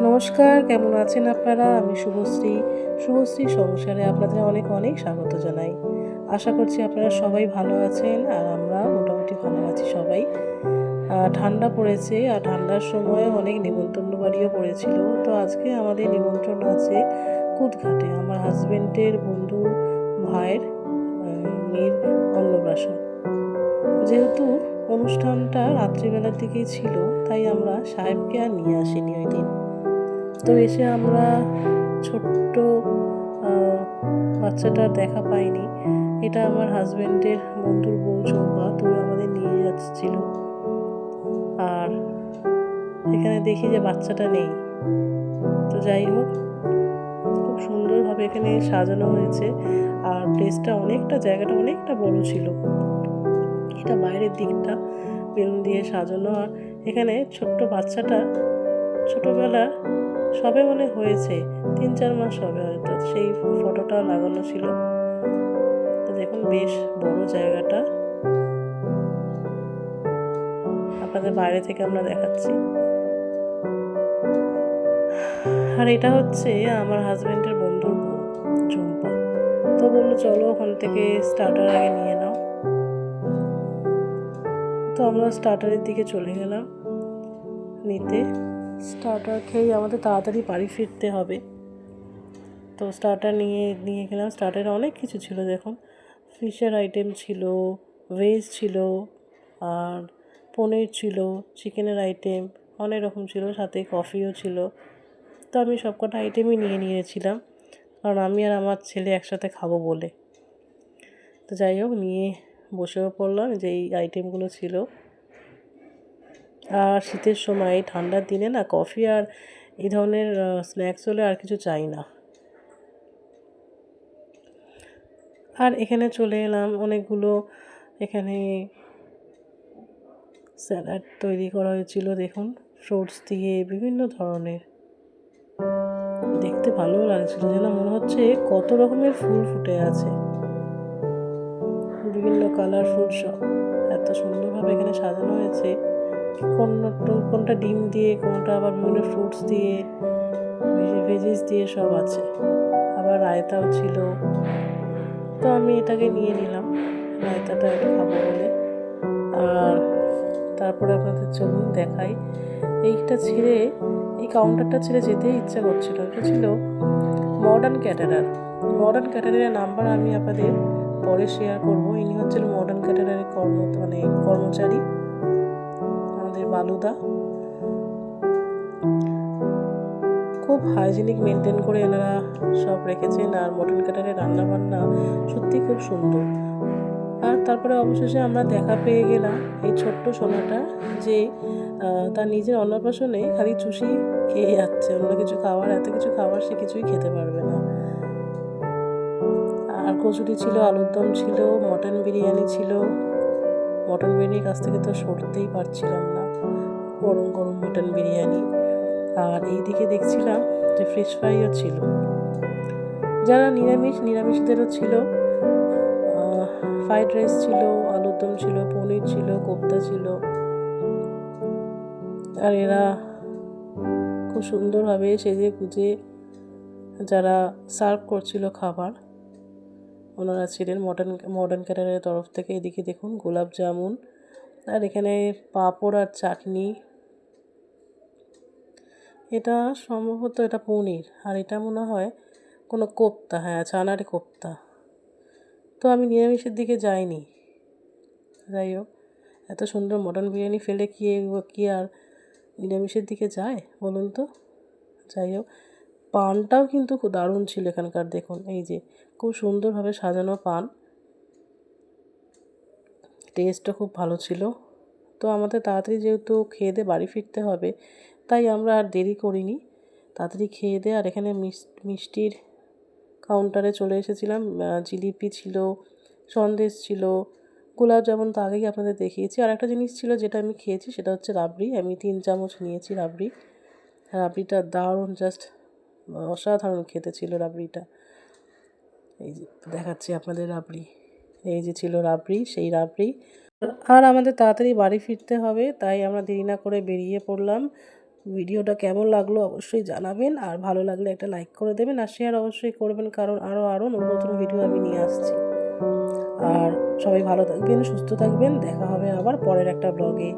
নমস্কার, কেমন আছেন আপনারা? আমি শুভশ্রী সংসারে আপনাদের অনেক অনেক স্বাগত জানাই। আশা করছি আপনারা সবাই ভালো আছেন আর আমরা মোটামুটি ভালো আছি সবাই। ঠান্ডা পড়েছে আর ঠান্ডার সময় অনেক নিমন্ত্রণ বাড়িও পড়েছিল। তো আজকে আমাদের নিমন্ত্রণ আছে কুদঘাটে আমার হাজবেন্ডের বন্ধুর ভাইয়ের মেয়ের অন্নপ্রাশন। যেহেতু অনুষ্ঠানটা রাত্রিবেলার দিকেই ছিল, তাই আমরা সাহেবকে আর নিয়ে আসিনি ওই দিন। তো এসে আমরা ছোট্ট বাচ্চাটার দেখা পাইনি। এটা আমার হাজবেন্ডের বন্ধুর বউ চম্পা, তো আমাদের নিয়ে যাচ্ছিল। আর এখানে দেখি যে বাচ্চাটা নেই। তো যাই হোক, খুব সুন্দরভাবে এখানে সাজানো হয়েছে আর জায়গাটা অনেকটা বড় ছিল। এটা বাইরের দিকটা বেলুন দিয়ে সাজানো। আর এখানে ছোট্ট বাচ্চাটা ছোটবেলার সবে হয়েছে 3-4 মাস হবে হয়তো, সেই ফটোটা লাগানো ছিল। তো দেখুন বেশ বড় জায়গাটা, আপনাদের বাইরে থেকে আমরা দেখাচ্ছি। আর এটা হচ্ছে আমার হাজবেন্ডের বন্ধুর বউ ঝুম্পা। তো বললো চলো ওখান থেকে স্টার্টার আগে নিয়ে নাও। তো আমরা স্টার্টারের দিকে চলে গেলাম নিতে। স্টার্টার খেয়ে আমাদের তাড়াতাড়ি বাড়ি ফিরতে হবে। তো স্টার্টার নিয়ে গেলাম। স্টার্টারে অনেক কিছু ছিল, দেখুন ফিশের আইটেম ছিল, ভেজ ছিল, আর পনির ছিল, চিকেনের আইটেম অনেক রকম ছিল, সাথে কফিও ছিল। তো আমি সবকটা আইটেমই নিয়েছিলাম, কারণ আমি আর আমার ছেলে একসাথে খাবো বলে। তো যাই হোক, নিয়ে বসেও পড়লাম যে এই আইটেমগুলো ছিল। আর শীতের সময় ঠান্ডার দিনে না কফি আর এই ধরনের স্ন্যাক্স হলে আর কিছু চাই না। আর এখানে চলে এলাম, অনেকগুলো এখানে স্যালাড তৈরি করা হয়েছিল, দেখুন ফ্রুটস দিয়ে বিভিন্ন ধরনের। দেখতে ভালো লাগছিল, যেন মনে হচ্ছে কত রকমের ফুল ফুটে আছে, বিভিন্ন কালারফুল সব এত সুন্দরভাবে এখানে সাজানো হয়েছে। কোনটা ডিম দিয়ে, কোনটা আবার বিভিন্ন ফ্রুটস দিয়ে, ভেজিস দিয়ে সব আছে। আবার রায়তাও ছিল। তো আমি এটাকে নিয়ে নিলাম, রায়তাটা আগে খাবো বলে। আর তারপরে আপনাদের চলুন দেখাই। এই কাউন্টারটা ছেড়ে যেতেই ইচ্ছা করছিল। এটা ছিল মডার্ন ক্যাটারারের নাম্বার আমি আপনাদের পরে শেয়ার করব। ইনি হচ্ছেন মডার্ন ক্যাটারারের কর্মচারী, আমাদের বালুদা। খুব হাইজিনিক মেনটেন করে এনারা সব রেখেছেন। আর মডার্ন ক্যাটারারের রান্নাবান্না সত্যি খুব সুন্দর। আর তারপরে অবশেষে আমরা দেখা পেয়ে গেলাম এই ছোট্ট সোনাটা, যে তার নিজের অন্নপ্রাশনে খালি চুষি খেয়ে যাচ্ছে, এত কিছু খাবার সে কিছুই খেতে পারবে না। আর কচুরি ছিল, আলুর দম ছিল, মটন বিরিয়ানি ছিল। মটন বিরিয়ানির কাছ থেকে তো সরতেই পারছিলাম না, গরম গরম মটন বিরিয়ানি। আর এইদিকে দেখছিলাম যে ফিশ ফ্রাইও ছিল। যারা নিরামিষদেরও ছিল, ফ্রাইড রাইস ছিল, আলুর দম ছিল, পনির ছিল, কোপ্তা ছিল। আর এরা খুব সুন্দরভাবে সেজে গুজে যারা সার্ভ করছিল খাবার, ওনারা ছিলেন মডার্ন ক্যাটারারের তরফ থেকে। এদিকে দেখুন গোলাপ জামুন, আর এখানে পাঁপড় আর চাটনি। এটা সম্ভবত এটা পনির, আর এটা মনে হয় কোনো কোপ্তা, হ্যাঁ চানার কোপ্তা। তো আমি নিরামিষের দিকে যাইনি। যাই হোক, এত সুন্দর মটন বিরিয়ানি ফেলে কি আর নিরামিষের দিকে যায় বলুন তো। যাই হোক, পানটাও কিন্তু খুব দারুণ ছিল এখানকার, দেখুন এই যে খুব সুন্দরভাবে সাজানো পান, টেস্টও খুব ভালো ছিল। তো আমাদের তাড়াতাড়ি যেহেতু খেয়ে দিয়ে বাড়ি ফিরতে হবে, তাই আমরা আর দেরি করিনি, তাড়াতাড়ি খেয়ে দিয়ে আর এখানে মিষ্টির কাউন্টারে চলে এসেছিলাম। জিলিপি ছিল, সন্দেশ ছিল, গোলাপ জামুন তো আগেই আপনাদের দেখিয়েছি। আর একটা জিনিস ছিল যেটা আমি খেয়েছি, সেটা হচ্ছে রাবড়ি। আমি 3 চামচ নিয়েছি রাবড়িটা দারুণ, জাস্ট অসাধারণ খেতে ছিল রাবড়িটা। এই যে দেখাচ্ছি আপনাদের রাবড়ি, এই যে ছিল রাবড়ি, সেই রাবড়ি। আর আমাদের তাড়াতাড়ি বাড়ি ফিরতে হবে, তাই আমরা দেরি না করে বেরিয়ে পড়লাম ভিডিওটা কেমন লাগলো অবশ্যই জানাবেন, আর ভালো লাগলে একটা লাইক করে দেবেন আর শেয়ার অবশ্যই করবেন, কারণ আরও নতুন ভিডিও আমি নিয়ে আসছি। আর সবাই ভালো থাকবেন, সুস্থ থাকবেন, দেখা হবে আবার পরের একটা ব্লগে।